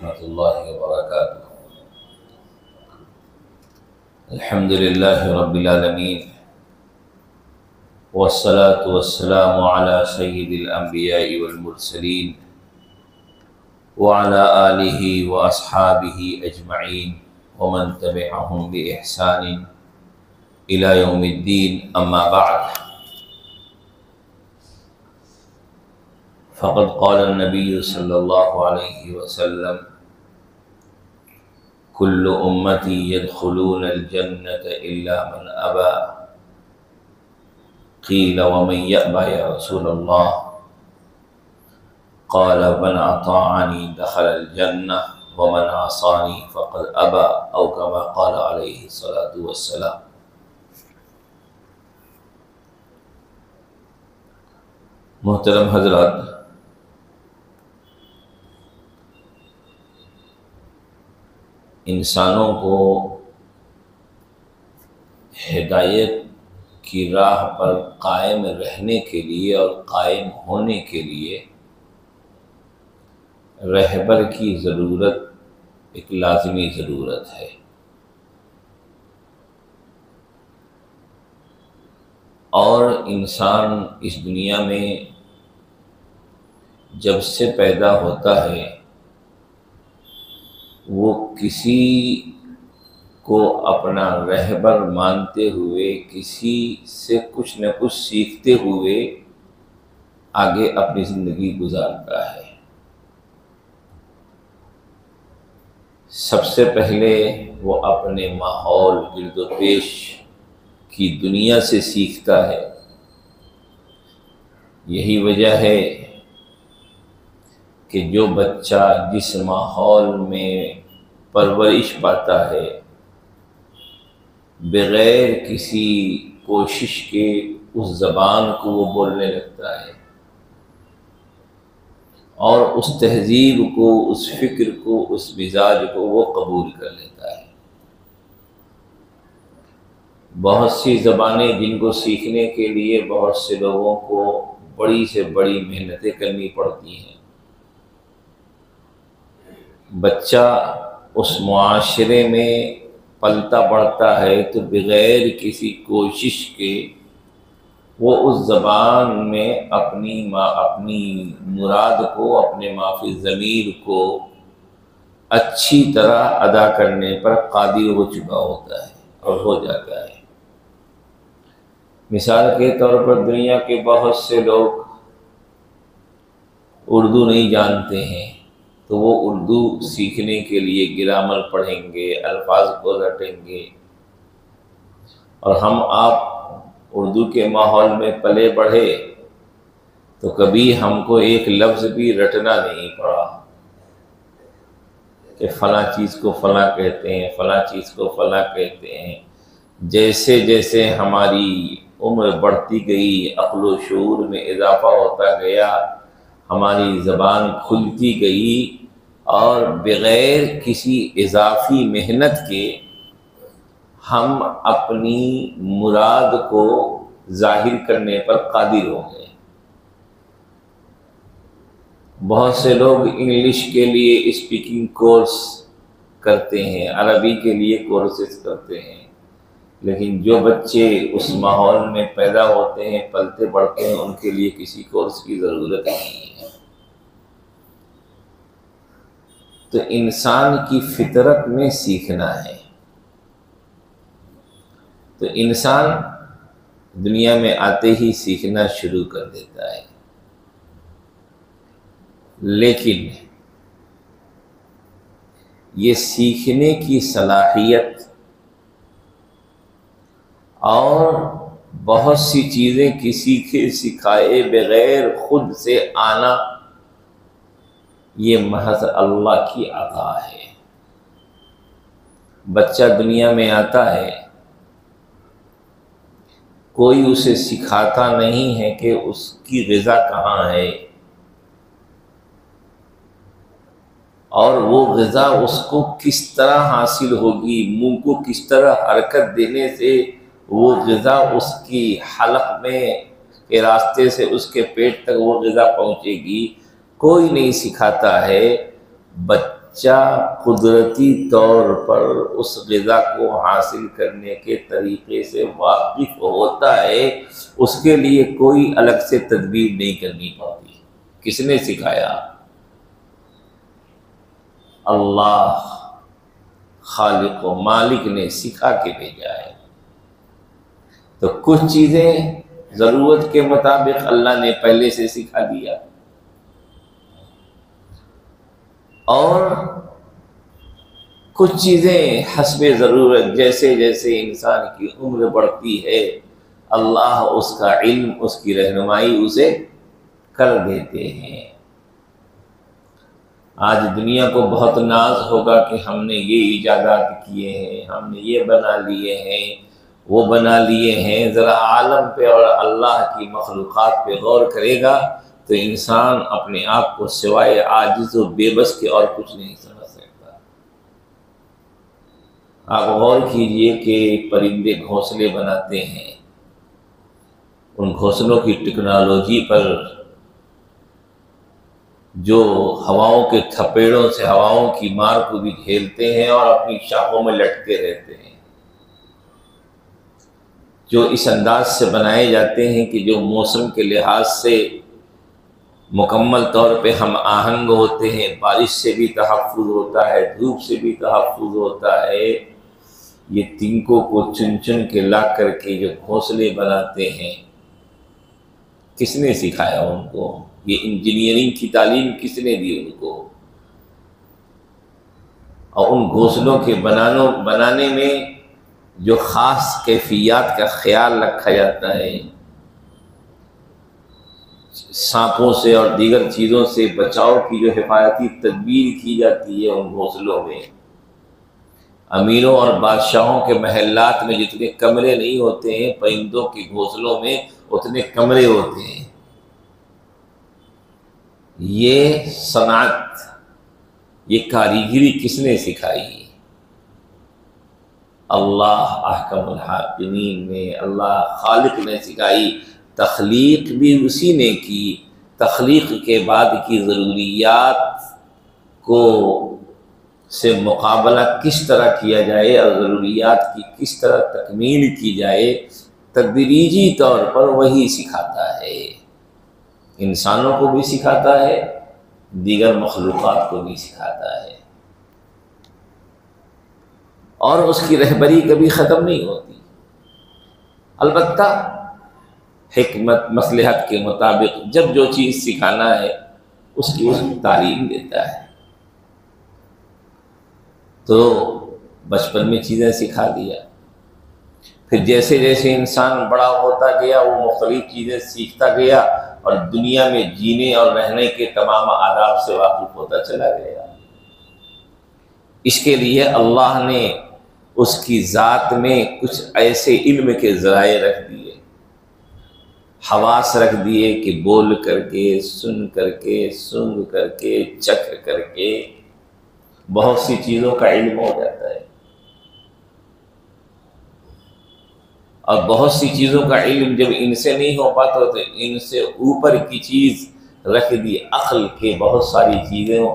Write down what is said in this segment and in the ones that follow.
ورحمۃ اللہ وبرکاتہ۔ الحمد للہ رب العالمین والصلاة والسلام علی سید الانبیاء والمرسلین وعلی آلہ واصحابہ اجمعین ومن تبعہم بإحسان الی یوم الدین، اما بعد، فقد قال النبی صلی اللہ علیہ وسلم: کل امتی يدخلون الجنة الا من ابى، قیل ومن یأبى یا رسول اللہ؟ قال من اطاعنی دخل الجنة ومن عصانی فقد ابى، او کما قال علیہ الصلاۃ والسلام۔ محترم حضرات، انسانوں کو ہدایت کی راہ پر قائم رہنے کے لیے اور قائم ہونے کے لیے رہبر کی ضرورت ایک لازمی ضرورت ہے، اور انسان اس دنیا میں جب سے پیدا ہوتا ہے وہ کسی کو اپنا رہبر مانتے ہوئے، کسی سے کچھ نہ کچھ سیکھتے ہوئے آگے اپنی زندگی گزارتا ہے۔ سب سے پہلے وہ اپنے ماحول، گرد و پیش کی دنیا سے سیکھتا ہے۔ یہی وجہ ہے کہ جو بچہ جس ماحول میں پرورش پاتا ہے، بغیر کسی کوشش کے اس زبان کو وہ بولنے لگتا ہے، اور اس تہذیب کو، اس فکر کو، اس مزاج کو وہ قبول کر لیتا ہے۔ بہت سی زبانیں جن کو سیکھنے کے لیے بہت سے لوگوں کو بڑی سے بڑی محنتیں کرنی پڑتی ہیں۔ بچہ اس معاشرے میں پلتا بڑھتا ہے تو بغیر کسی کوشش کے وہ اس زبان میں اپنی مراد کو، اپنے ما فی الضمیر کو اچھی طرح ادا کرنے پر قادر ہو چکا ہوتا ہے اور ہو جاتا ہے۔ مثال کے طور پر دنیا کے بہت سے لوگ اردو نہیں جانتے ہیں، تو وہ اردو سیکھنے کے لیے گرامر پڑھیں گے، الفاظ کو رٹیں گے، اور ہم آپ اردو کے ماحول میں پلے بڑھے تو کبھی ہم کو ایک لفظ بھی رٹنا نہیں پڑا کہ فلاں چیز کو فلاں کہتے ہیں، فلاں چیز کو فلاں کہتے ہیں۔ جیسے جیسے ہماری عمر بڑھتی گئی، عقل و شعور میں اضافہ ہوتا گیا، ہماری زبان کھلتی گئی، اور بغیر کسی اضافی محنت کے ہم اپنی مراد کو ظاہر کرنے پر قادر ہو گئے۔ بہت سے لوگ انگلش کے لیے اسپیکنگ کورس کرتے ہیں، عربی کے لیے کورسز کرتے ہیں، لیکن جو بچے اس ماحول میں پیدا ہوتے ہیں، پلتے بڑھتے ہیں، ان کے لیے کسی کورس کی ضرورت نہیں ہے۔ تو انسان کی فطرت میں سیکھنا ہے۔ تو انسان دنیا میں آتے ہی سیکھنا شروع کر دیتا ہے، لیکن یہ سیکھنے کی صلاحیت اور بہت سی چیزیں کسی کے سکھائے بغیر خود سے آنا، یہ محض اللہ کی عطا ہے۔ بچہ دنیا میں آتا ہے، کوئی اسے سکھاتا نہیں ہے کہ اس کی غذا کہاں ہے، اور وہ غذا اس کو کس طرح حاصل ہوگی، منہ کو کس طرح حرکت دینے سے وہ غذا اس کی حلق میں کے راستے سے اس کے پیٹ تک وہ غذا پہنچے گی، کوئی نہیں سکھاتا ہے۔ بچہ قدرتی طور پر اس غذا کو حاصل کرنے کے طریقے سے واقف ہوتا ہے، اس کے لیے کوئی الگ سے تدبیر نہیں کرنی پڑتی۔ کس نے سکھایا؟ اللہ خالق و مالک نے سکھا کے بھیجا ہے۔ تو کچھ چیزیں ضرورت کے مطابق اللہ نے پہلے سے سکھا دیا، اور کچھ چیزیں حسب ضرورت، جیسے جیسے انسان کی عمر بڑھتی ہے اللہ اس کا علم، اس کی رہنمائی اسے کر دیتے ہیں۔ آج دنیا کو بہت ناز ہوگا کہ ہم نے یہ ایجادات کیے ہیں، ہم نے یہ بنا لیے ہیں، وہ بنا لیے ہیں۔ ذرا عالم پہ اور اللہ کی مخلوقات پہ غور کرے گا تو انسان اپنے آپ کو سوائے عاجز و بے بس کے اور کچھ نہیں سمجھ سکتا۔ آپ غور کیجئے کہ پرندے گھونسلے بناتے ہیں، ان گھونسلوں کی ٹیکنالوجی پر جو ہواؤں کے تھپیڑوں سے ہواؤں کی مار کو بھی جھیلتے ہیں اور اپنی شاخوں میں لٹکے رہتے ہیں، جو اس انداز سے بنائے جاتے ہیں کہ جو موسم کے لحاظ سے مکمل طور پہ ہم آہنگ ہوتے ہیں، بارش سے بھی تحفظ ہوتا ہے، دھوپ سے بھی تحفظ ہوتا ہے۔ یہ تنکوں کو چن چن کے لا کر کے جو گھونسلے بناتے ہیں، کس نے سکھایا ان کو؟ یہ انجینئرنگ کی تعلیم کس نے دی ان کو؟ اور ان گھونسلوں کے بنانے میں جو خاص کیفیات کا خیال رکھا جاتا ہے، سانپوں سے اور دیگر چیزوں سے بچاؤ کی جو حفاظتی تدبیر کی جاتی ہے ان گھونسلوں میں، امیروں اور بادشاہوں کے محلات میں جتنے کمرے نہیں ہوتے ہیں، پرندوں کے گھونسلوں میں اتنے کمرے ہوتے ہیں۔ یہ صنعت، یہ کاریگری کس نے سکھائی؟ اللہ احکم الحاکمین نے، اللہ خالق نے سکھائی۔ تخلیق بھی اسی نے کی، تخلیق کے بعد کی ضروریات کو سے مقابلہ کس طرح کیا جائے اور ضروریات کی کس طرح تکمیل کی جائے، تدریجی طور پر وہی سکھاتا ہے۔ انسانوں کو بھی سکھاتا ہے، دیگر مخلوقات کو بھی سکھاتا ہے، اور اس کی رہبری کبھی ختم نہیں ہوتی۔ البتہ حکمت مصلحت کے مطابق جب جو چیز سکھانا ہے اس کی تعلیم دیتا ہے۔ تو بچپن میں چیزیں سکھا دیا، پھر جیسے جیسے انسان بڑا ہوتا گیا وہ مختلف چیزیں سیکھتا گیا اور دنیا میں جینے اور رہنے کے تمام آداب سے واقف ہوتا چلا گیا۔ اس کے لیے اللہ نے اس کی ذات میں کچھ ایسے علم کے ذرائع رکھ دیے، حواس رکھ دیے کہ بول کر کے، سن کر کے، سونگھ کر کے، چکھ کر کے بہت سی چیزوں کا علم ہو جاتا ہے، اور بہت سی چیزوں کا علم جب ان سے نہیں ہو پاتا تو ان سے اوپر کی چیز رکھ دی، عقل کے بہت ساری چیزوں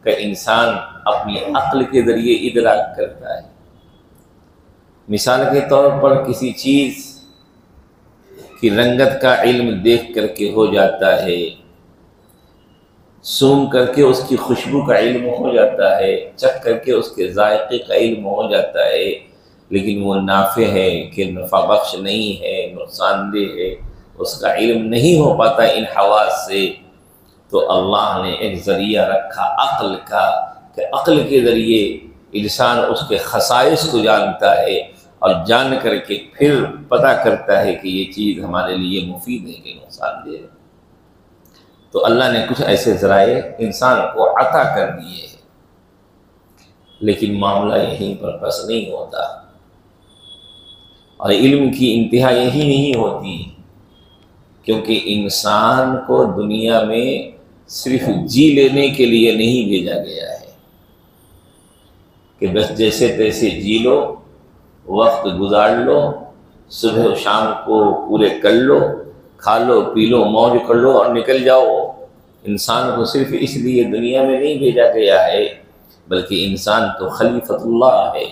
کا انسان اپنی عقل کے ذریعے ادراک کرتا ہے۔ مثال کے طور پر کسی چیز کی رنگت کا علم دیکھ کر کے ہو جاتا ہے، سونگھ کر کے اس کی خوشبو کا علم ہو جاتا ہے، چکھ کر کے اس کے ذائقے کا علم ہو جاتا ہے، لیکن وہ نافع ہے کہ نفع بخش نہیں ہے، نقصان دہ ہے، اس کا علم نہیں ہو پاتا ان حواس سے۔ تو اللہ نے ایک ذریعہ رکھا عقل کا، کہ عقل کے ذریعے انسان اس کے خصائص کو جانتا ہے، اور جان کر کے پھر پتہ کرتا ہے کہ یہ چیز ہمارے لیے مفید ہے کہ نقصان دہ ہے۔ تو اللہ نے کچھ ایسے ذرائع انسان کو عطا کر دیے ہیں، لیکن معاملہ یہیں پر بس نہیں ہوتا، اور علم کی انتہا یہی نہیں ہوتی، کیونکہ انسان کو دنیا میں صرف جی لینے کے لیے نہیں بھیجا گیا ہے کہ بس جیسے تیسے جی لو، وقت گزار لو، صبح و شام کو پورے کر لو، کھا لو پی لو موج کر لو اور نکل جاؤ۔ انسان کو صرف اس لیے دنیا میں نہیں بھیجا گیا ہے بلکہ انسان تو خلیفۃ اللہ ہے،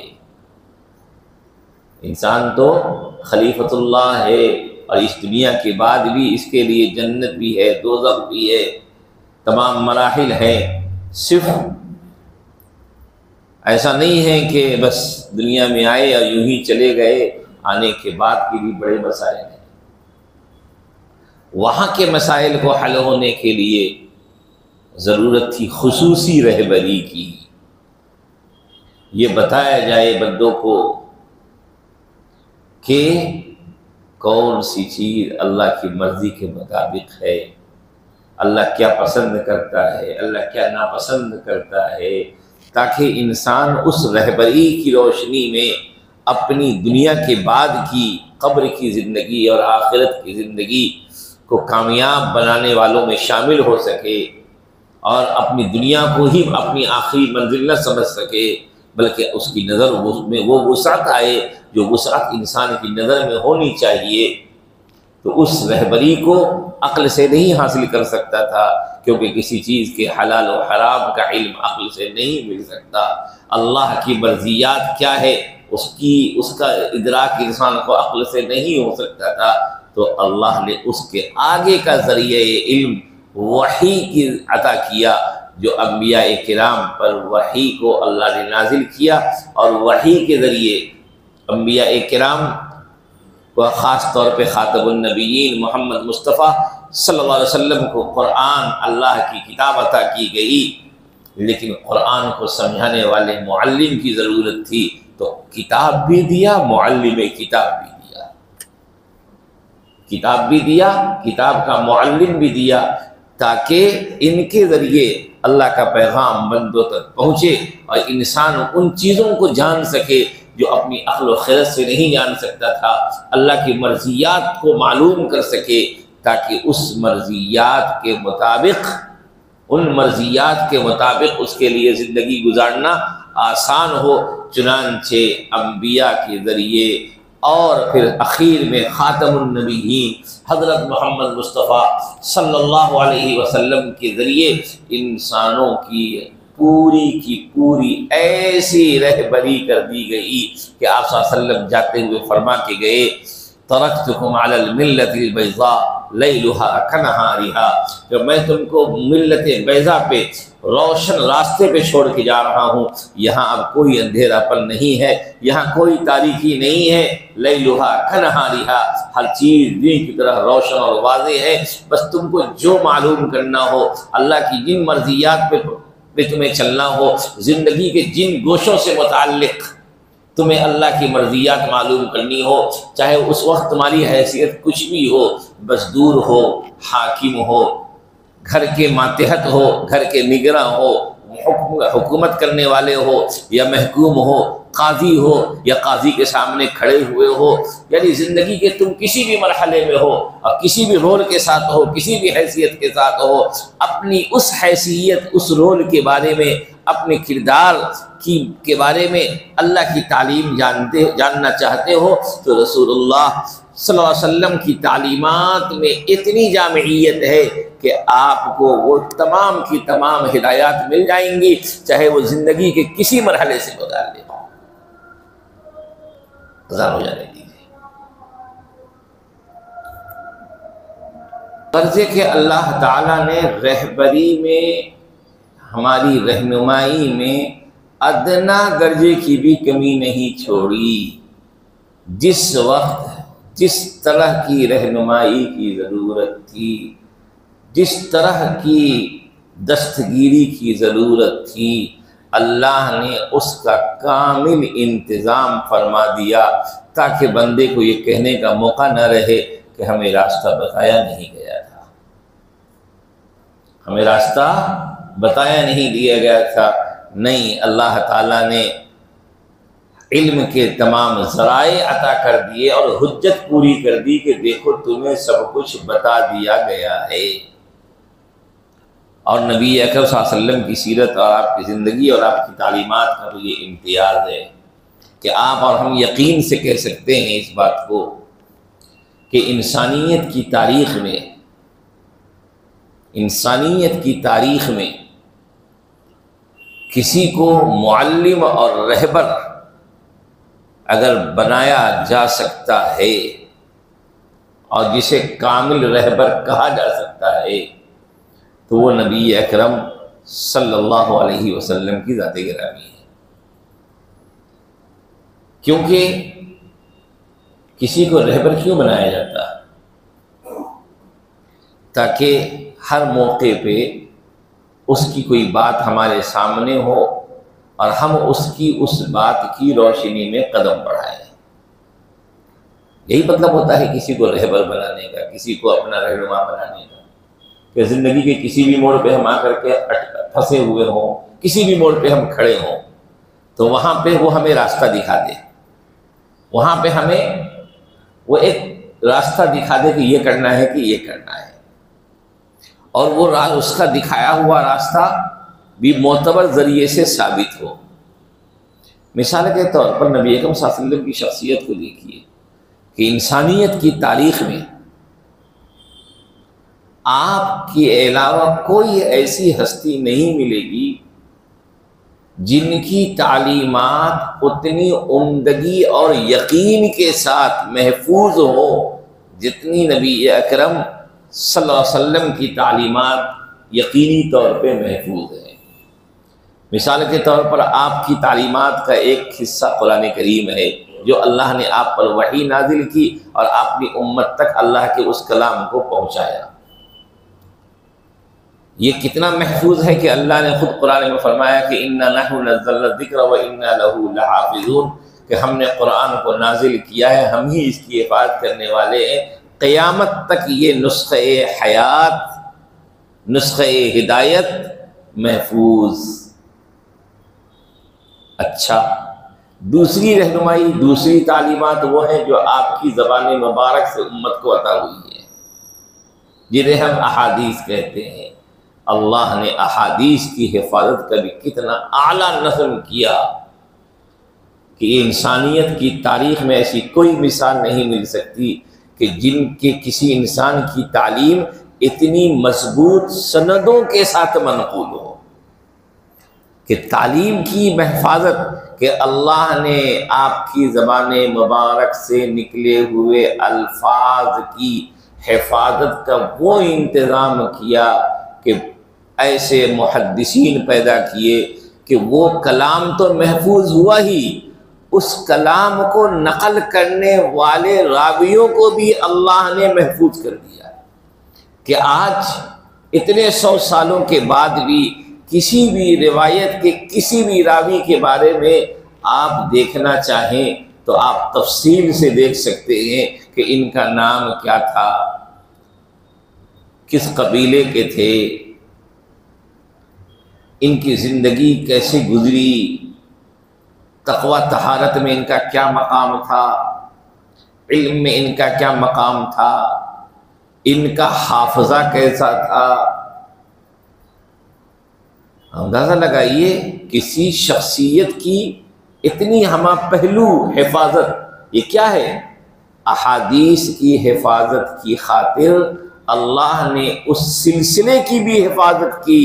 انسان تو خلیفۃ اللہ ہے، اور اس دنیا کے بعد بھی اس کے لیے جنت بھی ہے، دوزخ بھی ہے، تمام مراحل ہیں۔ صرف ایسا نہیں ہے کہ بس دنیا میں آئے اور یوں ہی چلے گئے، آنے کے بعد کے بھی بڑے مسائل ہیں۔ وہاں کے مسائل کو حل ہونے کے لیے ضرورت تھی خصوصی رہبری کی، یہ بتایا جائے بندوں کو کہ کون سی چیز اللہ کی مرضی کے مطابق ہے، اللہ کیا پسند کرتا ہے، اللہ کیا ناپسند کرتا ہے، تاکہ انسان اس رہبری کی روشنی میں اپنی دنیا کے بعد کی قبر کی زندگی اور آخرت کی زندگی کو کامیاب بنانے والوں میں شامل ہو سکے، اور اپنی دنیا کو ہی اپنی آخری منزل نہ سمجھ سکے، بلکہ اس کی نظر میں وہ وسعت آئے جو وسعت انسان کی نظر میں ہونی چاہیے۔ تو اس رہبری کو عقل سے نہیں حاصل کر سکتا تھا، کیونکہ کسی چیز کے حلال و حرام کا علم عقل سے نہیں مل سکتا۔ اللہ کی مرضیات کیا ہے اس کا ادراک انسان کو عقل سے نہیں ہو سکتا تھا، تو اللہ نے اس کے آگے کا ذریعہ علم وحی کی عطا کیا، جو انبیاء کرام پر وحی کو اللہ نے نازل کیا، اور وحی کے ذریعے انبیاء کرام و خاص طور پہ خاتم النبیین محمد مصطفیٰ صلی اللہ علیہ وسلم کو قرآن اللہ کی کتاب عطا کی گئی، لیکن قرآن کو سمجھانے والے معلم کی ضرورت تھی، تو کتاب بھی دیا، معلم کتاب بھی دیا، کتاب بھی دیا، کتاب کا معلم بھی دیا، تاکہ ان کے ذریعے اللہ کا پیغام بندوں تک پہنچے اور انسان ان چیزوں کو جان سکے جو اپنی عقل و خرد سے نہیں جان سکتا تھا، اللہ کی مرضیات کو معلوم کر سکے، تاکہ اس مرضیات کے مطابق ان مرضیات کے مطابق اس کے لیے زندگی گزارنا آسان ہو۔ چنانچہ انبیاء کے ذریعے اور پھر اخیر میں خاتم النبیین حضرت محمد مصطفیٰ صلی اللہ علیہ وسلم کے ذریعے انسانوں کی پوری ایسی رہبری کر دی گئی کہ آپ صلی اللہ علیہ وسلم جاتے ہوئے فرما کے گئے، ترکتکم علی الملۃ البیضاء لیلها کنہارها، کہ میں تم کو ملت بیضاء پہ روشن راستے پہ چھوڑ کے جا رہا ہوں، یہاں اب کوئی اندھیرا پن نہیں ہے، یہاں کوئی تاریکی نہیں ہے، لیلها کنہارها، ہر چیز دن کی طرح روشن اور واضح ہے، بس تم کو جو معلوم کرنا ہو، اللہ کی جن مرضیات پہ تمہیں چلنا ہو، زندگی کے جن گوشوں سے متعلق تمہیں اللہ کی مرضیات معلوم کرنی ہو، چاہے اس وقت تمہاری حیثیت کچھ بھی ہو، مزدور ہو، حاکم ہو، گھر کے ماتحت ہو، گھر کے نگراں ہو، حکومت کرنے والے ہو یا محکوم ہو، قاضی ہو یا قاضی کے سامنے کھڑے ہوئے ہو، یعنی زندگی کے تم کسی بھی مرحلے میں ہو اور کسی بھی رول کے ساتھ ہو، کسی بھی حیثیت کے ساتھ ہو، اپنی اس حیثیت، اس رول کے بارے میں، اپنے کردار کے بارے میں اللہ کی تعلیم جاننا چاہتے ہو، تو رسول اللہ صلی اللہ علیہ وسلم کی تعلیمات میں اتنی جامعیت ہے کہ آپ کو وہ تمام کی تمام ہدایات مل جائیں گی، چاہے وہ زندگی کے کسی مرحلے سے متعلق ہو۔ ہو جانے دیجیے، غرضے کہ اللہ تعالیٰ نے رہبری میں، ہماری رہنمائی میں ادنا درجے کی بھی کمی نہیں چھوڑی۔ جس وقت جس طرح کی رہنمائی کی ضرورت تھی، جس طرح کی دستگیری کی ضرورت تھی، اللہ نے اس کا کامل انتظام فرما دیا، تاکہ بندے کو یہ کہنے کا موقع نہ رہے کہ ہمیں راستہ بتایا نہیں گیا تھا، ہمیں راستہ بتایا نہیں دیا گیا تھا۔ نہیں، اللہ تعالیٰ نے علم کے تمام ذرائع عطا کر دیے اور حجت پوری کر دی کہ دیکھو تمہیں سب کچھ بتا دیا گیا ہے۔ اور نبی اکرم صلی اللہ علیہ وسلم کی سیرت اور آپ کی زندگی اور آپ کی تعلیمات کا تو یہ امتیاز ہے کہ آپ اور ہم یقین سے کہہ سکتے ہیں اس بات کو کہ انسانیت کی تاریخ میں کسی کو معلم اور رہبر اگر بنایا جا سکتا ہے اور جسے کامل رہبر کہا جا سکتا ہے تو وہ نبی اکرم صلی اللہ علیہ وسلم کی ذات گرامی ہے۔ کیونکہ کسی کو رہبر کیوں بنایا جاتا ہے؟ تاکہ ہر موقع پہ اس کی کوئی بات ہمارے سامنے ہو اور ہم اس بات کی روشنی میں قدم بڑھائیں۔ یہی مطلب ہوتا ہے کسی کو رہبر بنانے کا، کسی کو اپنا رہنما بنانے کا، کہ زندگی کے کسی بھی موڑ پہ ہم آ کر کے پھنسے ہوئے ہوں، کسی بھی موڑ پہ ہم کھڑے ہوں تو وہاں پہ وہ ہمیں راستہ دکھا دے، وہاں پہ ہمیں وہ ایک راستہ دکھا دے کہ یہ کرنا ہے کہ یہ کرنا ہے، اور وہ اس کا دکھایا ہوا راستہ بھی معتبر ذریعے سے ثابت ہو۔ مثال کے طور پر نبی اکرم صلی اللہ علیہ وسلم کی شخصیت کو دیکھیے کہ انسانیت کی تاریخ میں آپ کے علاوہ کوئی ایسی ہستی نہیں ملے گی جن کی تعلیمات اتنی عمدگی اور یقین کے ساتھ محفوظ ہو جتنی نبی اکرم صلی اللہ علیہ وسلم کی تعلیمات یقینی طور پہ محفوظ ہیں۔ مثال کے طور پر آپ کی تعلیمات کا ایک حصہ قرآن کریم ہے جو اللہ نے آپ پر وحی نازل کی اور اپنی امت تک اللہ کے اس کلام کو پہنچایا۔ یہ کتنا محفوظ ہے کہ اللہ نے خود قرآن میں فرمایا کہ اِنَّا نَحْنُ نَزَّلْنَا الذِّكْرَ وَإِنَّا لَهُ لَحَافِظُونَ، کہ ہم نے قرآن کو نازل کیا ہے، ہم ہی اس کی حفاظت کرنے والے ہیں، قیامت تک یہ نسخہ حیات، نسخہ ہدایت محفوظ۔ اچھا، دوسری رہنمائی، دوسری تعلیمات وہ ہیں جو آپ کی زبان مبارک سے امت کو عطا ہوئی ہے، جنہیں ہم احادیث کہتے ہیں۔ اللہ نے احادیث کی حفاظت کا بھی کتنا اعلیٰ نظم کیا کہ انسانیت کی تاریخ میں ایسی کوئی مثال نہیں مل سکتی کہ جن کے کسی انسان کی تعلیم اتنی مضبوط سندوں کے ساتھ منقول ہو، کہ تعلیم کی محفاظت، کہ اللہ نے آپ کی زبان مبارک سے نکلے ہوئے الفاظ کی حفاظت کا وہ انتظام کیا کہ ایسے محدثین پیدا کیے کہ وہ کلام تو محفوظ ہوا ہی، اس کلام کو نقل کرنے والے راویوں کو بھی اللہ نے محفوظ کر دیا، کہ آج اتنے 100 سالوں کے بعد بھی کسی بھی روایت کے کسی بھی راوی کے بارے میں آپ دیکھنا چاہیں تو آپ تفصیل سے دیکھ سکتے ہیں کہ ان کا نام کیا تھا، کس قبیلے کے تھے، ان کی زندگی کیسے گزری، تقوی طہارت میں ان کا کیا مقام تھا، علم میں ان کا کیا مقام تھا، ان کا حافظہ کیسا تھا۔ اندازہ لگائیے کسی شخصیت کی اتنی ہمہ پہلو حفاظت، یہ کیا ہے؟ احادیث کی حفاظت کی خاطر اللہ نے اس سلسلے کی بھی حفاظت کی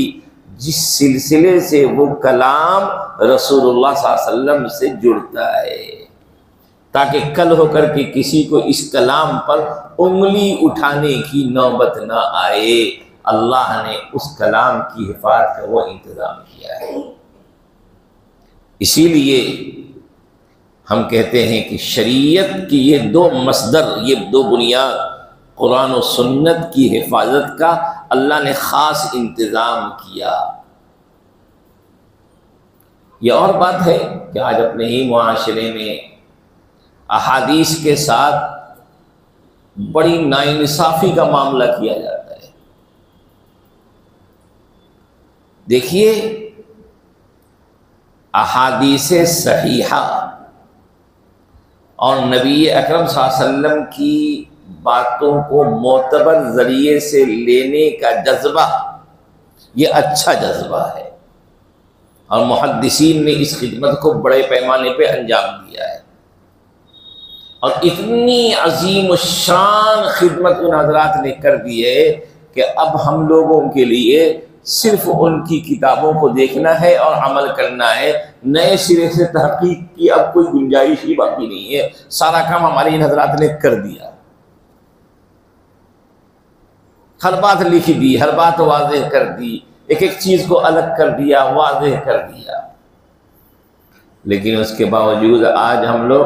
جس سلسلے سے وہ کلام رسول اللہ صلی اللہ علیہ وسلم سے جڑتا ہے، تاکہ کل ہو کر کے کسی کو اس کلام پر انگلی اٹھانے کی نوبت نہ آئے۔ اللہ نے اس کلام کی حفاظت کا وہ انتظام کیا ہے۔ اسی لیے ہم کہتے ہیں کہ شریعت کی یہ دو مصدر، یہ دو بنیاد، قرآن و سنت کی حفاظت کا اللہ نے خاص انتظام کیا۔ یہ اور بات ہے کہ آج اپنے ہی معاشرے میں احادیث کے ساتھ بڑی ناانصافی کا معاملہ کیا جاتا ہے۔ دیکھیے، احادیث صحیحہ اور نبی اکرم صلی اللہ علیہ وسلم کی باتوں کو معتبر ذریعے سے لینے کا جذبہ، یہ اچھا جذبہ ہے، اور محدثین نے اس خدمت کو بڑے پیمانے پہ انجام دیا ہے، اور اتنی عظیم الشان خدمت ان حضرات نے کر دی ہے کہ اب ہم لوگوں کے لیے صرف ان کی کتابوں کو دیکھنا ہے اور عمل کرنا ہے، نئے سرے سے تحقیق کی اب کوئی گنجائش ہی باقی نہیں ہے، سارا کام ہمارے ان حضرات نے کر دیا، ہر بات لکھ دی، ہر بات واضح کر دی، ایک ایک چیز کو الگ کر دیا، واضح کر دیا۔ لیکن اس کے باوجود آج ہم لوگ،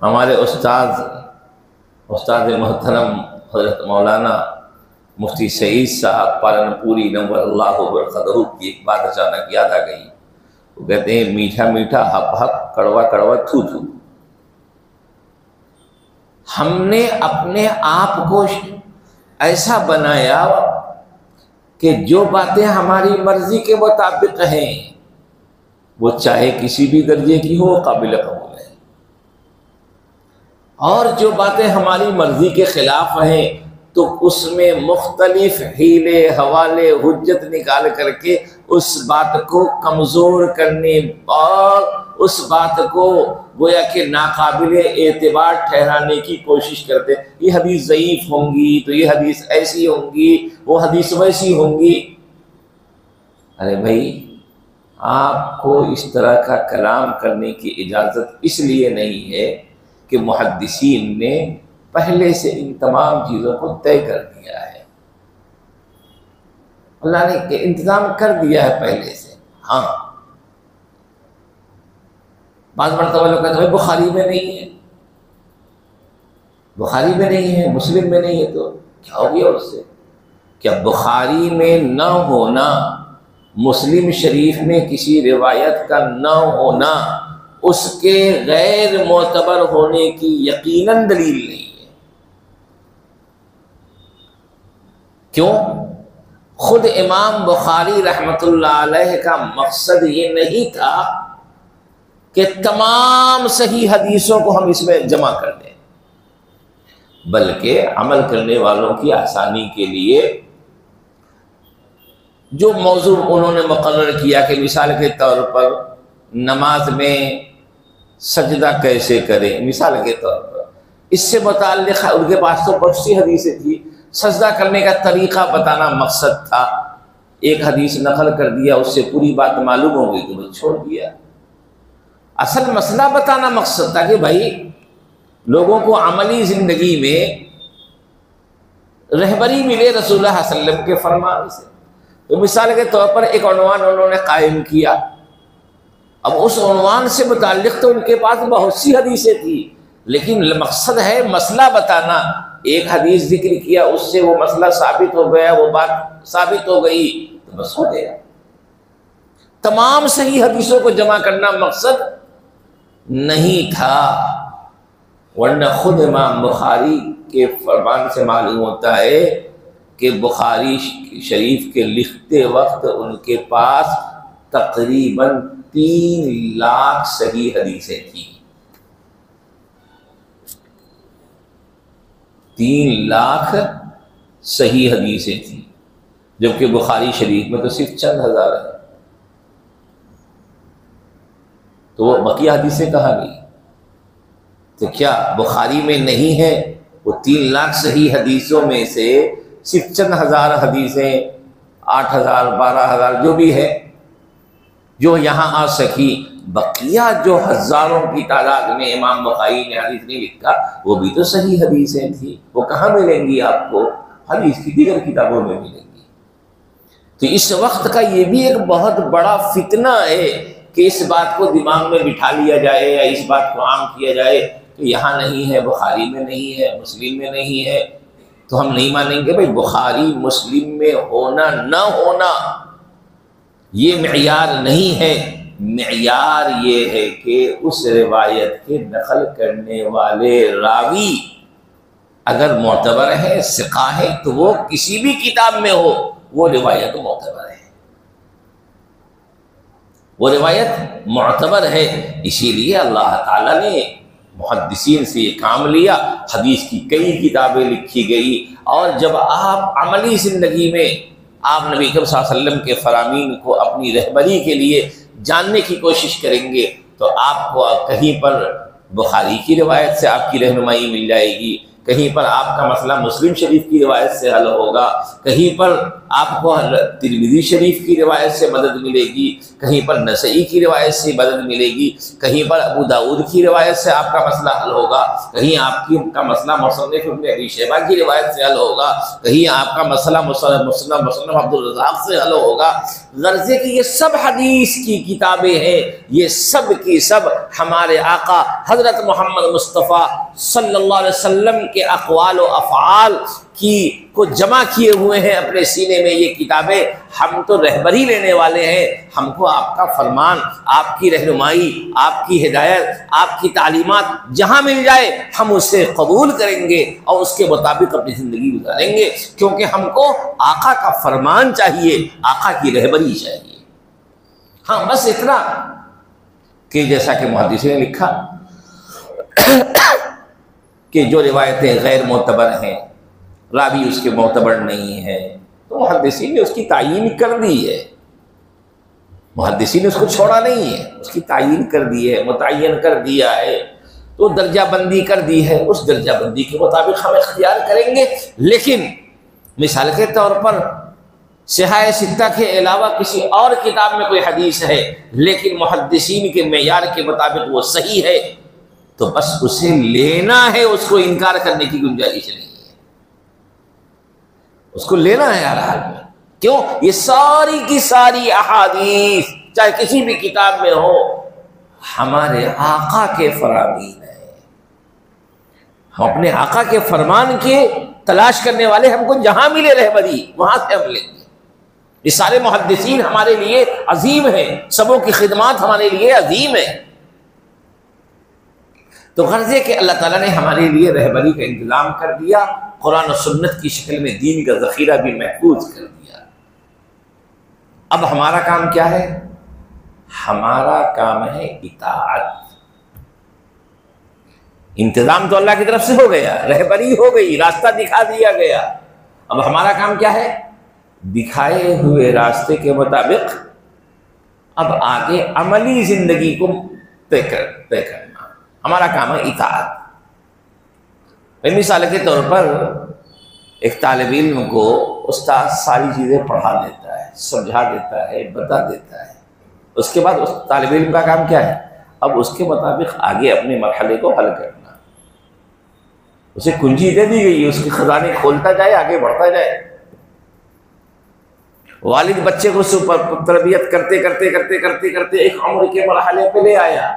ہمارے استاد محترم حضرت مولانا مفتی سعید صاحب پالنپوری نور اللہ برقدرہ کی ایک بات اچانک یاد آ گئی۔ وہ کہتے ہیں میٹھا میٹھا ہپ ہپ، کڑوا کڑوا تھو تھو۔ ہم نے اپنے آپ کو ایسا بنایا کہ جو باتیں ہماری مرضی کے مطابق ہیں وہ چاہے کسی بھی درجے کی ہو قابل قبول ہے، اور جو باتیں ہماری مرضی کے خلاف ہیں تو اس میں مختلف حیلے حوالے حجت نکال کر کے اس بات کو کمزور کرنے اور اس بات کو گویا کہ ناقابل اعتبار ٹھہرانے کی کوشش کرتے، یہ حدیث ضعیف ہوں گی تو یہ حدیث ایسی ہوں گی، وہ حدیث ویسی ہوں گی۔ ارے بھائی، آپ کو اس طرح کا کلام کرنے کی اجازت اس لیے نہیں ہے کہ محدثین نے پہلے سے ان تمام چیزوں کو طے کر دیا ہے، اللہ نے انتظام کر دیا ہے پہلے سے۔ ہاں، بعض مرتبہ لوگ کہتے ہیں بخاری میں نہیں ہے، بخاری میں نہیں ہے، مسلم میں نہیں ہے، تو کیا ہو گیا اس سے؟ کیا بخاری میں نہ ہونا، مسلم شریف میں کسی روایت کا نہ ہونا اس کے غیر معتبر ہونے کی یقیناً دلیل نہیں ہے؟ کیوں؟ خود امام بخاری رحمۃ اللہ علیہ کا مقصد یہ نہیں تھا کہ تمام صحیح حدیثوں کو ہم اس میں جمع کر دیں، بلکہ عمل کرنے والوں کی آسانی کے لیے جو موضوع انہوں نے مقرر کیا کہ مثال کے طور پر نماز میں سجدہ کیسے کریں، مثال کے طور پر اس سے متعلق ان کے پاس تو بہت سی حدیثیں تھی، سجدہ کرنے کا طریقہ بتانا مقصد تھا، ایک حدیث نقل کر دیا، اس سے پوری بات معلوم ہو گئی تو بس چھوڑ دیا۔ اصل مسئلہ بتانا مقصد تھا کہ بھائی لوگوں کو عملی زندگی میں رہبری ملے رسول اللہ صلی اللہ علیہ وسلم کے فرمان سے۔ تو مثال کے طور پر ایک عنوان انہوں نے قائم کیا، اب اس عنوان سے متعلق تو ان کے پاس بہت سی حدیثیں تھیں، لیکن مقصد ہے مسئلہ بتانا۔ ایک حدیث ذکر کیا، اس سے وہ مسئلہ ثابت ہو گیا، وہ بات ثابت ہو گئی تو بس ہو گیا۔ تمام صحیح حدیثوں کو جمع کرنا مقصد نہیں تھا، ورنہ خود امام بخاری کے فرمان سے معلوم ہوتا ہے کہ بخاری شریف کے لکھتے وقت ان کے پاس تقریباً 3 لاکھ صحیح حدیثیں تھیں، 3 لاکھ صحیح حدیثیں تھیں، جبکہ بخاری شریف میں تو صرف چند ہزار ہیں، تو وہ بقیہ حدیثیں کہاں گئی؟ تو کیا بخاری میں نہیں ہے؟ وہ 3 لاکھ صحیح حدیثوں میں سے صرف چند ہزار حدیثیں، 8,000 12,000 جو بھی ہے جو یہاں آ سکی، بقیہ جو ہزاروں کی تعداد میں امام بخاری نے حدیث نہیں لکھا وہ بھی تو صحیح حدیثیں تھیں، وہ کہاں ملیں گی آپ کو؟ حدیث کی دیگر کتابوں میں ملیں گی۔ تو اس وقت کا یہ بھی ایک بہت بڑا فتنہ ہے کہ اس بات کو دماغ میں بٹھا لیا جائے یا اس بات کو عام کیا جائے کہ یہاں نہیں ہے، بخاری میں نہیں ہے، مسلم میں نہیں ہے، تو ہم نہیں مانیں گے۔ بھائی بخاری مسلم میں ہونا نہ ہونا یہ معیار نہیں ہے، معیار یہ ہے کہ اس روایت کے نقل کرنے والے راوی اگر معتبر ہے، ثقہ ہے، تو وہ کسی بھی کتاب میں ہو وہ روایت معتبر ہے، وہ روایت معتبر ہے۔ اسی لیے اللہ تعالیٰ نے محدثین سے یہ کام لیا، حدیث کی کئی کتابیں لکھی گئی، اور جب آپ عملی زندگی میں آپ نبی کریم صلی اللہ علیہ وسلم کے فرامین کو اپنی رہبری کے لیے جاننے کی کوشش کریں گے تو آپ کو کہیں پر بخاری کی روایت سے آپ کی رہنمائی مل جائے گی، کہیں پر آپ کا مسئلہ مسلم شریف کی روایت سے حل ہوگا، کہیں پر آپ کو ترمذی شریف کی روایت سے مدد ملے گی، کہیں پر نسائی کی روایت سے مدد ملے گی، کہیں پر ابو داؤد کی روایت سے آپ کا مسئلہ حل ہوگا، کہیں آپ کا مسئلہ مصنف ابن ابی شیبہ کی روایت سے حل ہوگا، کہیں آپ کا مسئلہ مصنف عبد الرزاق سے حل ہوگا۔ غرضے کہ یہ سب حدیث کی کتابیں ہیں، یہ سب کی سب ہمارے آقا حضرت محمد مصطفیٰ صلی اللہ علیہ وسلم کے اقوال و افعال کو جمع کیے ہوئے ہیں اپنے سینے میں یہ کتابیں۔ ہم تو رہبری لینے والے ہیں، ہم کو آپ کا فرمان، آپ کی رہنمائی، آپ کی ہدایت، آپ کی تعلیمات جہاں مل جائے ہم اسے قبول کریں گے اور اس کے مطابق اپنی زندگی گزاریں گے، کیونکہ ہم کو آقا کا فرمان چاہیے، آقا کی رہبری چاہیے۔ ہاں بس اتنا کہ جیسا کہ محدثین نے لکھا کہ جو روایتیں غیر معتبر ہیں، راوی اس کے معتبر نہیں ہے، تو محدثین نے اس کی تعیین کر دی ہے، محدثین نے اس کو چھوڑا نہیں ہے، اس کی تعیین کر دی ہے، متعین کر دیا ہے، تو درجہ بندی کر دی ہے، اس درجہ بندی کے مطابق ہم اختیار کریں گے۔ لیکن مثال کے طور پر صحاح ستہ کے علاوہ کسی اور کتاب میں کوئی حدیث ہے لیکن محدثین کے معیار کے مطابق وہ صحیح ہے، تو بس اسے لینا ہے، اس کو انکار کرنے کی گنجائش نہیں ہے، اس کو لینا ہے ہر حال میں۔ کیوں؟ یہ ساری کی ساری احادیث چاہے کسی بھی کتاب میں ہو ہمارے آقا کے فرامین ہیں، ہم اپنے آقا کے فرمان کے تلاش کرنے والے، ہم کو جہاں ملے رہبری وہاں سے ہم لیں گے۔ یہ سارے محدثین ہمارے لیے عظیم ہیں، سبوں کی خدمات ہمارے لیے عظیم ہیں۔ تو غرض ہے کہ اللہ تعالیٰ نے ہمارے لیے رہبری کا انتظام کر دیا، قرآن و سنت کی شکل میں دین کا ذخیرہ بھی محفوظ کر دیا۔ اب ہمارا کام کیا ہے؟ ہمارا کام ہے اطاعت۔ انتظام تو اللہ کی طرف سے ہو گیا، رہبری ہو گئی، راستہ دکھا دیا گیا، اب ہمارا کام کیا ہے؟ دکھائے ہوئے راستے کے مطابق اب آگے عملی زندگی کو طے کرنا، ہمارا کام ہے اطاعت۔ مثال کے طور پر ایک طالب علم کو استاد ساری چیزیں پڑھا دیتا ہے، سمجھا دیتا ہے، بتا دیتا ہے، اس کے بعد اس طالب علم کا کام کیا ہے؟ اب اس کے مطابق آگے اپنے مرحلے کو حل کرنا۔ اسے کنجی دے دی گئی، اس کے خزانے کھولتا جائے، آگے بڑھتا جائے۔ والد بچے کو تربیت کرتے کرتے کرتے کرتے کرتے ایک عمر کے مرحلے پہ لے آیا،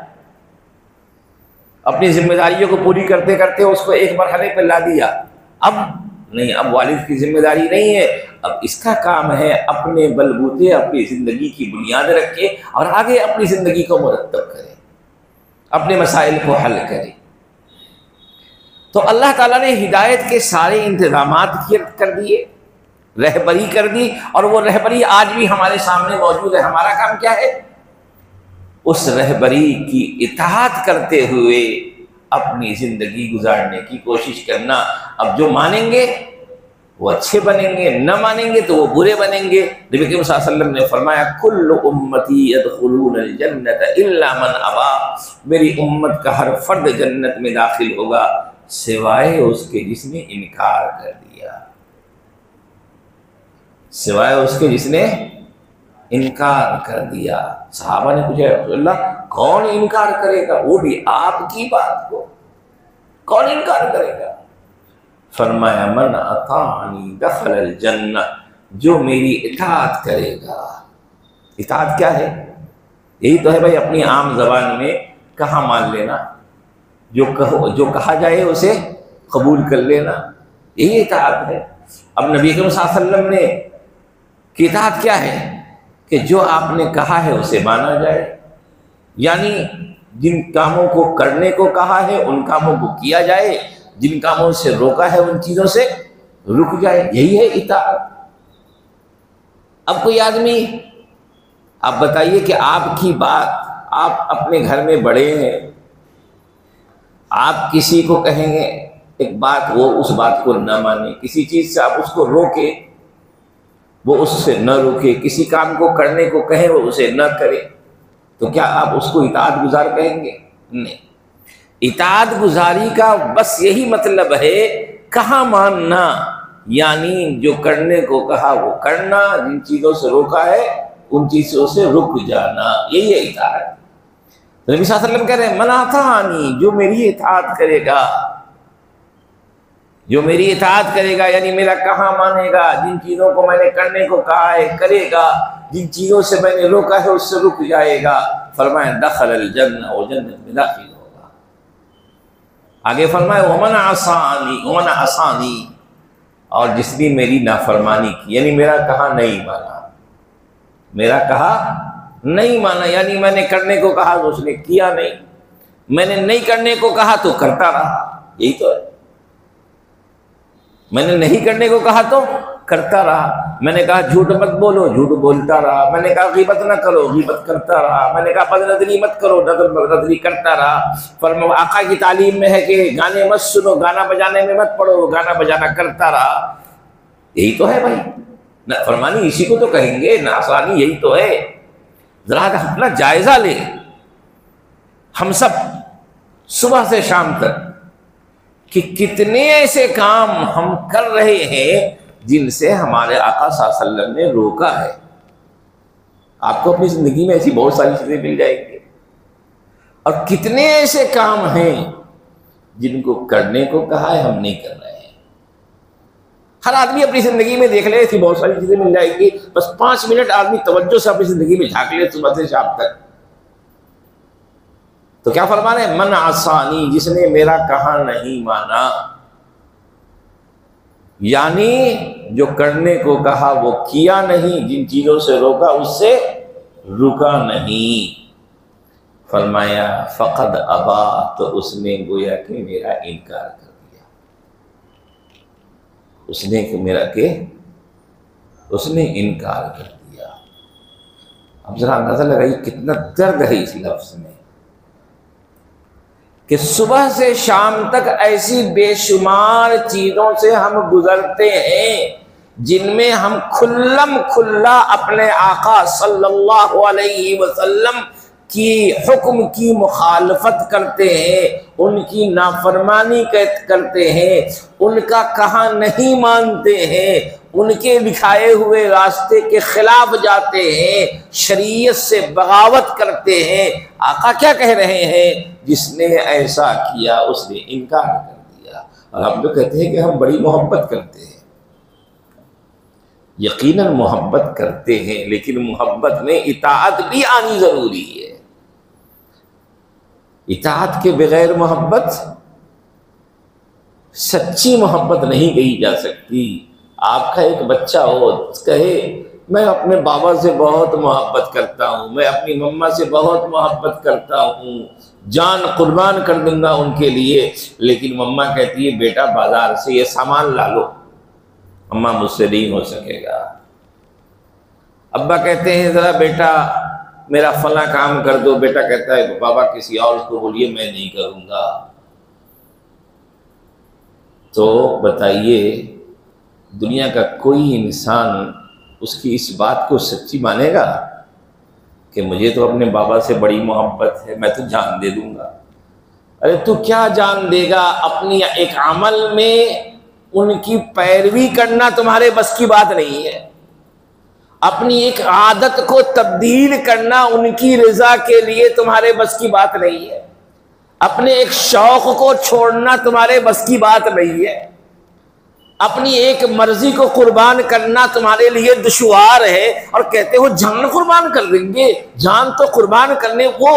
اپنی ذمہ داریوں کو پوری کرتے کرتے اس کو ایک مرحلے پہ لا دیا۔ اب نہیں، اب والد کی ذمہ داری نہیں ہے، اب اس کا کام ہے اپنے بلبوتے اپنی زندگی کی بنیاد رکھے اور آگے اپنی زندگی کو مرتب کرے، اپنے مسائل کو حل کرے۔ تو اللہ تعالیٰ نے ہدایت کے سارے انتظامات کر دیے، رہبری کر دی، اور وہ رہبری آج بھی ہمارے سامنے موجود ہے۔ ہمارا کام کیا ہے؟ اس رہبری کی اطاعت کرتے ہوئے اپنی زندگی گزارنے کی کوشش کرنا۔ اب جو مانیں گے وہ اچھے بنیں گے، نہ مانیں گے تو وہ برے بنیں گے۔ نبی کریم صلی اللہ علیہ وسلم نے فرمایا کل امتی یدخلون الجنت الا من ابا، میری امت کا ہر فرد جنت میں داخل ہوگا سوائے اس کے جس نے انکار کر دیا، سوائے اس کے جس نے انکار کر دیا۔ صحابہ نے پوچھا رسول اللہ کون انکار کرے گا؟ وہ بھی آپ کی بات کو کون انکار کرے گا؟ فرمایا من اطاعنی دخل الجنہ، جو میری اطاعت کرے گا۔ اطاعت کیا ہے؟ یہی تو ہے بھائی، اپنی عام زبان میں کہاں مان لینا، جو کہا جائے اسے قبول کر لینا، یہی اطاعت ہے۔ اب نبی کریم صلی اللہ علیہ وسلم نے کہ اطاعت کیا ہے؟ کہ جو آپ نے کہا ہے اسے مانا جائے، یعنی جن کاموں کو کرنے کو کہا ہے ان کاموں کو کیا جائے، جن کاموں سے روکا ہے ان چیزوں سے رک جائے، یہی ہے اطاعت۔ اب کوئی آدمی، آپ بتائیے کہ آپ کی بات، آپ اپنے گھر میں بڑے ہیں، آپ کسی کو کہیں گے ایک بات، وہ اس بات کو نہ مانے، کسی چیز سے آپ اس کو روکے وہ اس سے نہ روکے، کسی کام کو کرنے کو کہیں وہ اسے نہ کرے، تو کیا آپ اس کو اطاعت گزار کہیں گے؟ نہیں۔ اطاعت گزاری کا بس یہی مطلب ہے، کہاں ماننا، یعنی جو کرنے کو کہا وہ کرنا، جن چیزوں سے روکا ہے ان چیزوں سے رک جانا، یہی ہے اطاعت۔ نبی صلی اللہ علیہ وسلم کہہ رہے ہیں من اطاعنی، جو میری اطاعت کرے گا، جو میری اطاعت کرے گا یعنی میرا کہاں مانے گا، جن چیزوں کو میں نے کرنے کو کہا ہے کرے گا، جن چیزوں سے میں نے روکا ہے اس سے رک جائے گا، فرمایا دخل الجنہ، وہ جنت میں داخل ہوگا۔ آگے فرمایا ومن عصانی، اور جس نے میری نافرمانی کی، یعنی میرا کہا نہیں مانا، میرا کہا نہیں مانا، یعنی میں نے کرنے کو کہا تو اس نے کیا نہیں، میں نے نہیں کرنے کو کہا تو کرتا رہا، یہی تو ہے۔ میں نے نہیں کرنے کو کہا تو کرتا رہا، میں نے کہا جھوٹ مت بولو، جھوٹ بولتا رہا، میں نے کہا غیبت نہ کرو، غیبت کرتا رہا، میں نے کہا بد نظری مت کرو، بد نظری کرتا رہا۔ پر آقا کی تعلیم میں ہے کہ گانے مت سنو، گانا بجانے میں مت پڑو، گانا بجانا کرتا رہا، یہی تو ہے بھائی، فرمانی اسی کو تو کہیں گے، نافرمانی یہی تو ہے۔ ذرا اپنا جائزہ لے، ہم سب صبح سے شام تک کہ کتنے ایسے کام ہم کر رہے ہیں جن سے ہمارے آقا صلی اللہ علیہ وسلم نے روکا ہے۔ آپ کو اپنی زندگی میں ایسی بہت ساری چیزیں مل جائیں گی، اور کتنے ایسے کام ہیں جن کو کرنے کو کہا ہے ہم نہیں کر رہے ہیں۔ ہر آدمی اپنی زندگی میں دیکھ لے، ایسی بہت ساری چیزیں مل جائیں گی، بس 5 منٹ آدمی توجہ سے اپنی زندگی میں جھانک لے صبح سے شام تک۔ تو کیا فرما رہے ہیں من عصانی، جس نے میرا کہا نہیں مانا، یعنی جو کرنے کو کہا وہ کیا نہیں، جن چیزوں سے روکا اس سے رکا نہیں۔ فرمایا فقد ابا، تو اس نے گویا کہ میرا انکار کر دیا، اس نے انکار کر دیا۔ اب ذرا اندازہ لگائیے کتنا درد ہے اس لفظ میں، کہ صبح سے شام تک ایسی بے شمار چیزوں سے ہم گزرتے ہیں جن میں ہم کھلم کھلا اپنے آقا صلی اللہ علیہ وسلم کی حکم کی مخالفت کرتے ہیں، ان کی نافرمانی کرتے ہیں، ان کا کہا نہیں مانتے ہیں، ان کے دکھائے ہوئے راستے کے خلاف جاتے ہیں، شریعت سے بغاوت کرتے ہیں۔ آقا کیا کہہ رہے ہیں؟ جس نے ایسا کیا اس نے انکار کر دیا۔ اور ہم تو کہتے ہیں کہ ہم بڑی محبت کرتے ہیں، یقیناً محبت کرتے ہیں، لیکن محبت میں اطاعت بھی آنی ضروری ہے۔ اطاعت کے بغیر محبت سچی محبت نہیں کہی جا سکتی۔ آپ کا ایک بچہ ہو کہے میں اپنے بابا سے بہت محبت کرتا ہوں، میں اپنی مما سے بہت محبت کرتا ہوں، جان قربان کر دوں گا ان کے لیے، لیکن مما کہتی ہے بیٹا بازار سے یہ سامان لا لو، مما مجھ سے نہیں ہو سکے گا۔ ابا کہتے ہیں ذرا بیٹا میرا فلاں کام کر دو، بیٹا کہتا ہے بابا کسی اور کو بولیے میں نہیں کروں گا۔ تو بتائیے دنیا کا کوئی انسان اس کی اس بات کو سچی مانے گا کہ مجھے تو اپنے بابا سے بڑی محبت ہے، میں تو جان دے دوں گا؟ ارے تو کیا جان دے گا؟ اپنی ایک عمل میں ان کی پیروی کرنا تمہارے بس کی بات نہیں ہے، اپنی ایک عادت کو تبدیل کرنا ان کی رضا کے لیے تمہارے بس کی بات نہیں ہے، اپنے ایک شوق کو چھوڑنا تمہارے بس کی بات نہیں ہے، اپنی ایک مرضی کو قربان کرنا تمہارے لیے دشوار ہے، اور کہتے ہو جان قربان کر دیں گے۔ جان تو قربان کرنے وہ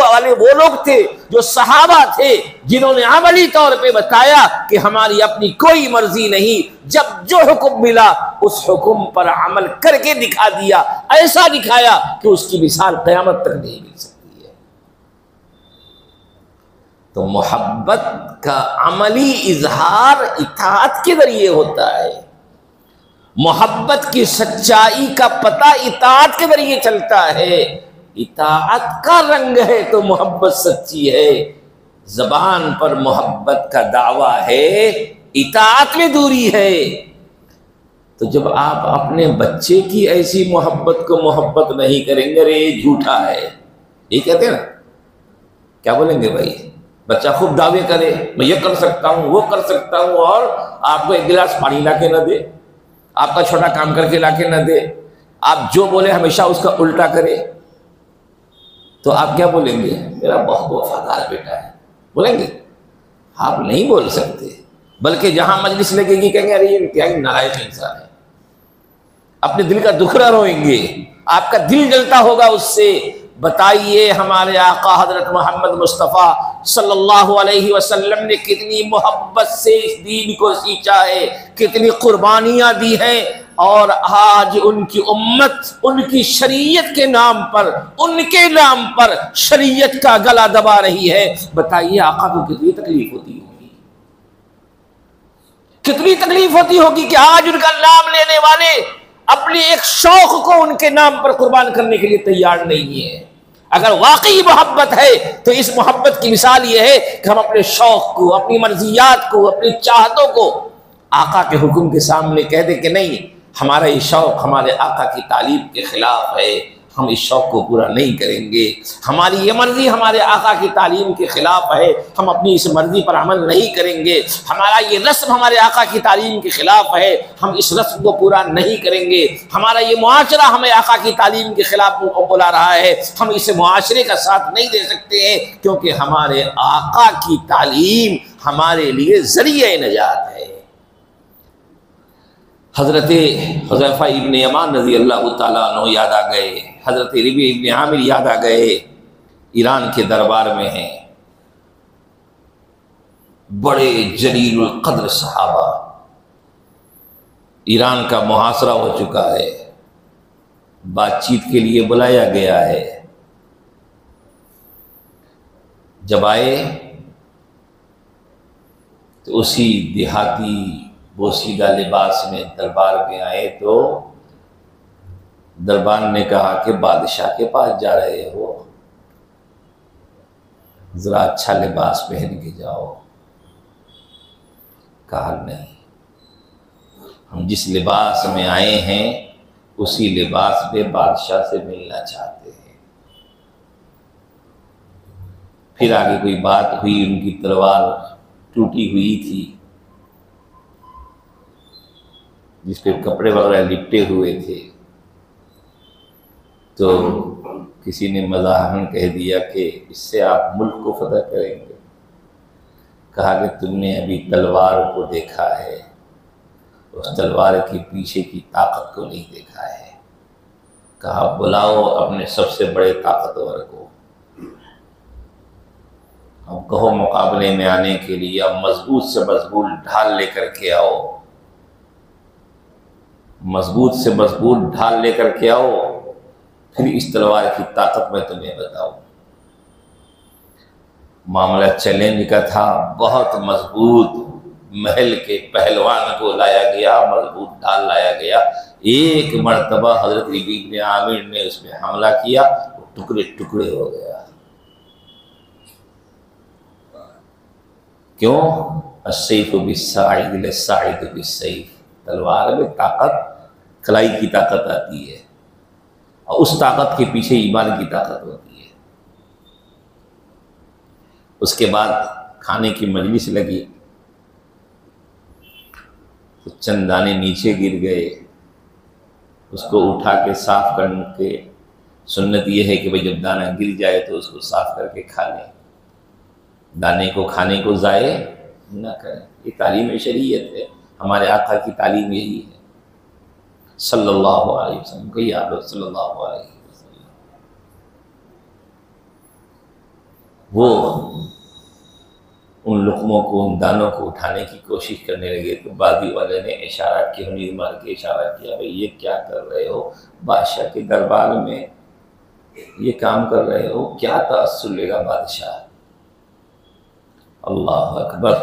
لوگ تھے جو صحابہ تھے، جنہوں نے عملی طور پہ بتایا کہ ہماری اپنی کوئی مرضی نہیں، جب جو حکم ملا اس حکم پر عمل کر کے دکھا دیا، ایسا دکھایا کہ اس کی مثال قیامت تک نہیں مل سکتی۔ تو محبت کا عملی اظہار اطاعت کے ذریعے ہوتا ہے، محبت کی سچائی کا پتہ اطاعت کے ذریعے چلتا ہے۔ اطاعت کا رنگ ہے تو محبت سچی ہے، زبان پر محبت کا دعویٰ ہے، اطاعت میں دوری ہے۔ تو جب آپ اپنے بچے کی ایسی محبت کو محبت نہیں کریں گے، رے جھوٹا ہے، یہ کہتے ہیں نا، کیا بولیں گے بھائی؟ بچہ خوب دعوے کرے میں یہ کر سکتا ہوں وہ کر سکتا ہوں، اور آپ کو ایک گلاس پانی لا کے نہ دے، آپ کا چھوٹا کام کر کے لا کے نہ دے، آپ جو بولے ہمیشہ اس کا الٹا کرے، تو آپ کیا بولیں گے؟ میرا بہت وفادار بیٹا ہے، بولیں گے؟ آپ نہیں بول سکتے، بلکہ جہاں مجلس لگے گی کہیں گے ارے یہ انتہائی نالائق انسان ہے، اپنے دل کا دکھڑا روئیں گے، آپ کا دل جلتا ہوگا اس سے۔ بتائیے ہمارے آقا حضرت محمد مصطفیٰ صلی اللہ علیہ وسلم نے کتنی محبت سے اس دین کو سینچا ہے، کتنی قربانیاں دی ہیں، اور آج ان کی امت ان کی شریعت کے نام پر، ان کے نام پر شریعت کا گلا دبا رہی ہے۔ بتائیے آقا کو کتنی تکلیف ہوتی ہوگی، کتنی تکلیف ہوتی ہوگی کہ آج ان کا نام لینے والے اپنے ایک شوق کو ان کے نام پر قربان کرنے کے لیے تیار نہیں ہے۔ اگر واقعی محبت ہے تو اس محبت کی مثال یہ ہے کہ ہم اپنے شوق کو، اپنی مرضیات کو، اپنی چاہتوں کو آقا کے حکم کے سامنے کہہ دیں کہ نہیں، ہمارا یہ شوق ہمارے آقا کی تعلیم کے خلاف ہے، ہم اس شوق کو پورا نہیں کریں گے، ہماری یہ مرضی ہمارے آقا کی تعلیم کے خلاف ہے، ہم اپنی اس مرضی پر عمل نہیں کریں گے، ہمارا یہ رسم ہمارے آقا کی تعلیم کے خلاف ہے، ہم اس رسم کو پورا نہیں کریں گے، ہمارا یہ معاشرہ ہمیں آقا کی تعلیم کے خلاف بلا رہا ہے، ہم اس معاشرے کا ساتھ نہیں دے سکتے ہیں، کیونکہ ہمارے آقا کی تعلیم ہمارے لیے ذریعہ نجات ہے۔ حضرت حذیفہ ابن یمان رضی اللہ تعالیٰ عنہ یاد آ گئے، حضرت ربیع ابن عامر یاد آ گئے، ایران کے دربار میں ہیں، بڑے جلیل القدر صحابہ، ایران کا محاصرہ ہو چکا ہے، بات چیت کے لیے بلایا گیا ہے۔ جب آئے تو اسی دیہاتی بوسیدہ لباس میں دربار میں آئے، تو دربان نے کہا کہ بادشاہ کے پاس جا رہے ہو، ذرا اچھا لباس پہن کے جاؤ۔ کہا نہیں، ہم جس لباس میں آئے ہیں اسی لباس میں بادشاہ سے ملنا چاہتے ہیں۔ پھر آگے کوئی بات ہوئی، ان کی تلوار ٹوٹی ہوئی تھی جس پہ کپڑے وغیرہ لپٹے ہوئے تھے، تو کسی نے مزاحاً کہہ دیا کہ اس سے آپ ملک کو فتح کریں گے۔ کہا کہ تم نے ابھی تلوار کو دیکھا ہے، اس تلوار کے پیچھے کی طاقت کو نہیں دیکھا ہے۔ کہا بلاؤ اپنے سب سے بڑے طاقتور کو، اب کہو مقابلے میں آنے کے لیے اب مضبوط سے مضبوط ڈھال لے کر کے آؤ، مضبوط سے مضبوط ڈھال لے کر کے آؤ، پھر اس تلوار کی طاقت میں تمہیں بتاؤں۔ معاملہ چیلنج کا تھا، بہت مضبوط محل کے پہلوان کو لایا گیا، مضبوط ڈھال لایا گیا، ایک مرتبہ حضرت ربیع بن عامر نے اس میں حملہ کیا، وہ ٹکڑے ٹکڑے ہو گیا۔ کیوں؟ السیف بالصاعد للصاعد بالسیف، تلوار میں طاقت، کلائی کی طاقت آتی ہے، اور اس طاقت کے پیچھے ایمان کی طاقت ہوتی ہے۔ اس کے بعد کھانے کی مجلس لگی، تو چند دانے نیچے گر گئے، اس کو اٹھا کے صاف کرنے کے سنت یہ ہے کہ بھئی جب دانہ گر جائے تو اس کو صاف کر کے کھا لیں، دانے کو کھانے کو ضائع نہ کریں۔ یہ تعلیم شریعت ہے، ہمارے آقا کی تعلیم یہی ہے صلی اللہ علیہ وسلم، کہیے آپ لوگ صلی اللہ علیہ وسلم۔ وہ ان لقموں کو، ان دانوں کو اٹھانے کی کوشش کرنے لگے تو بازی والے نے اشارہ کیا، ہنیر مار کے اشارہ کیا، بھئی یہ کیا کر رہے ہو، بادشاہ کے دربار میں یہ کام کر رہے ہو، کیا تاثر لے گا بادشاہ۔ اللہ اکبر۔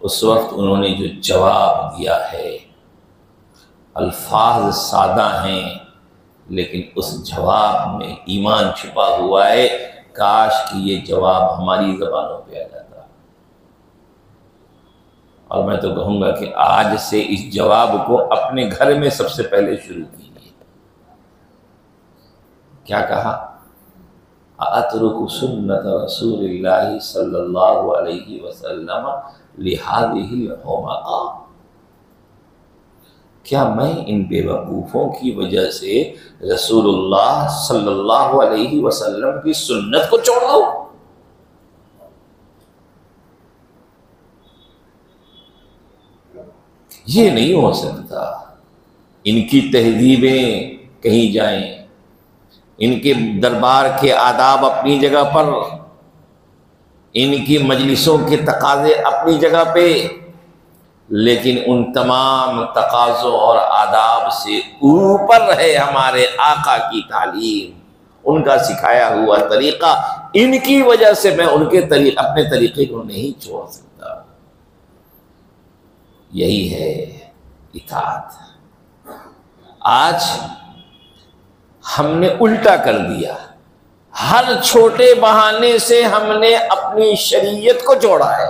اس وقت انہوں نے جو جواب دیا ہے، الفاظ سادہ ہیں لیکن اس جواب میں ایمان چھپا ہوا ہے، کاش کہ یہ جواب ہماری زبانوں پہ آ جاتا۔ اور میں تو کہوں گا کہ آج سے اس جواب کو اپنے گھر میں سب سے پہلے شروع کیجیے۔ کیا کہا؟ اترک سنت رسول اللہ صلی اللہ علیہ وسلم لہذہ الحمقاء، کیا میں ان بے وقوفوں کی وجہ سے رسول اللہ صلی اللہ علیہ وسلم کی سنت کو چھوڑ دوں؟ یہ نہیں ہو سکتا۔ ان کی تہذیبیں کہیں جائیں، ان کے دربار کے آداب اپنی جگہ پر، ان کی مجلسوں کے تقاضے اپنی جگہ پہ، لیکن ان تمام تقاضوں اور آداب سے اوپر رہے ہمارے آقا کی تعلیم، ان کا سکھایا ہوا طریقہ۔ ان کی وجہ سے میں ان کے اپنے طریقے کو نہیں چھوڑ سکتا۔ یہی ہے اطاعت۔ آج ہم نے الٹا کر دیا، ہر چھوٹے بہانے سے ہم نے اپنی شریعت کو جوڑا ہے۔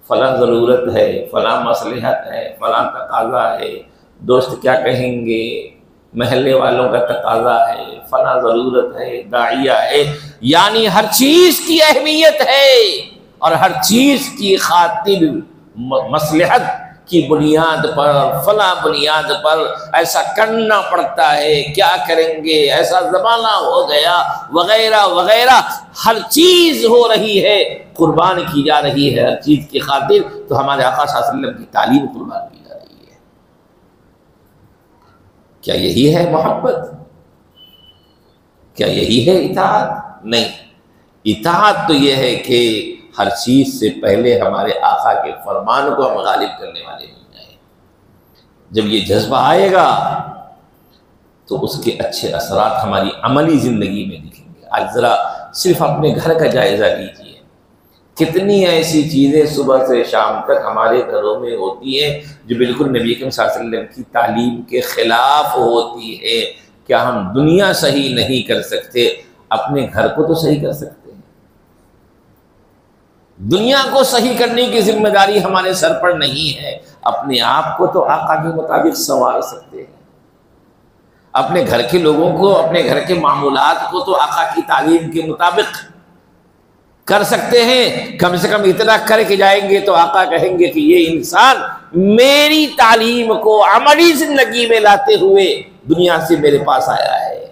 فلاں ضرورت ہے، فلاں مصلحت ہے، فلاں تقاضا ہے، دوست کیا کہیں گے، محلے والوں کا تقاضا ہے، فلاں ضرورت ہے، داعیہ ہے، یعنی ہر چیز کی اہمیت ہے اور ہر چیز کی خاطر مصلحت کی بنیاد پر، فلاں بنیاد پر ایسا کرنا پڑتا ہے، کیا کریں گے، ایسا زمانہ ہو گیا، وغیرہ وغیرہ۔ ہر چیز ہو رہی ہے، قربان کی جا رہی ہے ہر چیز کی خاطر، تو ہمارے آقا صلی اللہ علیہ وسلم کی تعلیم قربان کی جا رہی ہے۔ کیا یہی ہے محبت؟ کیا یہی ہے اطاعت؟ نہیں، اطاعت تو یہ ہے کہ ہر چیز سے پہلے ہمارے آقا کے فرمان کو ہم غالب کرنے والے ہو جائیں۔ جب یہ جذبہ آئے گا تو اس کے اچھے اثرات ہماری عملی زندگی میں دکھیں گے۔ آج ذرا صرف اپنے گھر کا جائزہ لیجئے، کتنی ایسی چیزیں صبح سے شام تک ہمارے گھروں میں ہوتی ہیں جو بالکل نبی اکرم صلی اللہ علیہ وسلم کی تعلیم کے خلاف ہوتی ہے۔ کیا ہم دنیا صحیح نہیں کر سکتے، اپنے گھر کو تو صحیح کر سکتے ہیں؟ دنیا کو صحیح کرنے کی ذمہ داری ہمارے سر پر نہیں ہے، اپنے آپ کو تو آقا کے مطابق سنوار سکتے ہیں، اپنے گھر کے لوگوں کو، اپنے گھر کے معمولات کو تو آقا کی تعلیم کے مطابق کر سکتے ہیں۔ کم سے کم اتنا کر کے جائیں گے تو آقا کہیں گے کہ یہ انسان میری تعلیم کو عملی زندگی میں لاتے ہوئے دنیا سے میرے پاس آیا ہے۔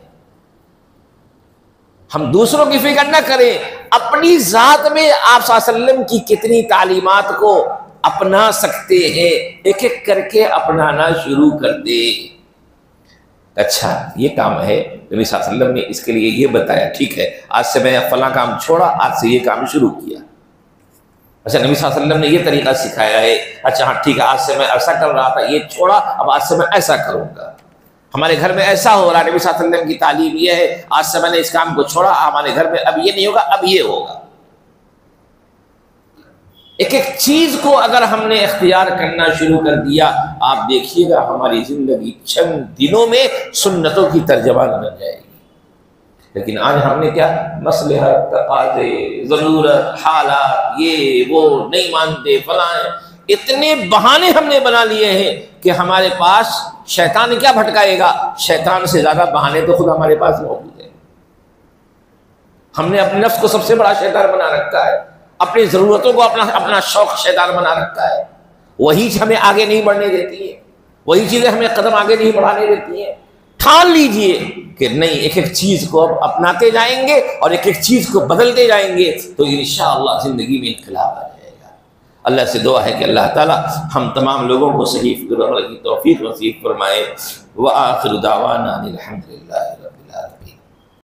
ہم دوسروں کی فکر نہ کریں، اپنی ذات میں آپ صلی اللہ علیہ وسلم کی کتنی تعلیمات کو اپنا سکتے ہیں، ایک ایک کر کے اپنانا شروع کر دے۔ اچھا یہ کام ہے، نبی صلی اللہ علیہ وسلم نے اس کے لیے یہ بتایا، ٹھیک ہے آج سے میں فلاں کام چھوڑا، آج سے یہ کام شروع کیا۔ اچھا نبی صلی اللہ علیہ وسلم نے یہ طریقہ سکھایا ہے، اچھا ہاں ٹھیک ہے آج سے میں ایسا کر رہا تھا، یہ چھوڑا، اب آج سے میں ایسا کروں گا۔ ہمارے گھر میں ایسا ہو رہا ہے، نبی صلی اللہ علیہ وسلم کی تعلیم یہ ہے، آج سے میں نے اس کام کو چھوڑا، ہمارے گھر میں اب یہ نہیں ہوگا، اب یہ ہوگا۔ ایک ایک چیز کو اگر ہم نے اختیار کرنا شروع کر دیا، آپ دیکھیے گا ہماری زندگی چند دنوں میں سنتوں کی ترجمان بن جائے گی۔ لیکن آج ہم نے کیا، مصلحت، تقاضے، ضرورت، حالات، یہ وہ نہیں مانتے، فلاں، اتنے بہانے ہم نے بنا لیے ہیں کہ ہمارے پاس شیطان کیا بھٹکائے گا، شیطان سے زیادہ بہانے تو خود ہمارے پاس موجود ہیں۔ ہم نے اپنے نفس کو سب سے بڑا شیطان بنا رکھا ہے، اپنی ضرورتوں کو اپنا شوق شیطان بنا رکھا ہے، وہی ہمیں آگے نہیں بڑھنے دیتی ہے، وہی چیزیں ہمیں قدم آگے نہیں بڑھانے دیتی ہیں۔ ٹھان لیجئے کہ نہیں، ایک ایک چیز کو اب اپناتے جائیں گے اور ایک ایک چیز کو بدلتے جائیں گے تو انشاءاللہ زندگی میں انقلاب آ جائے گا۔ اللہ سے دعا ہے کہ اللہ تعالی ہم تمام لوگوں کو صحیح فکر عمل کی توفیق نصیب فرمائے۔ وآخر دعوانا الحمدللہ۔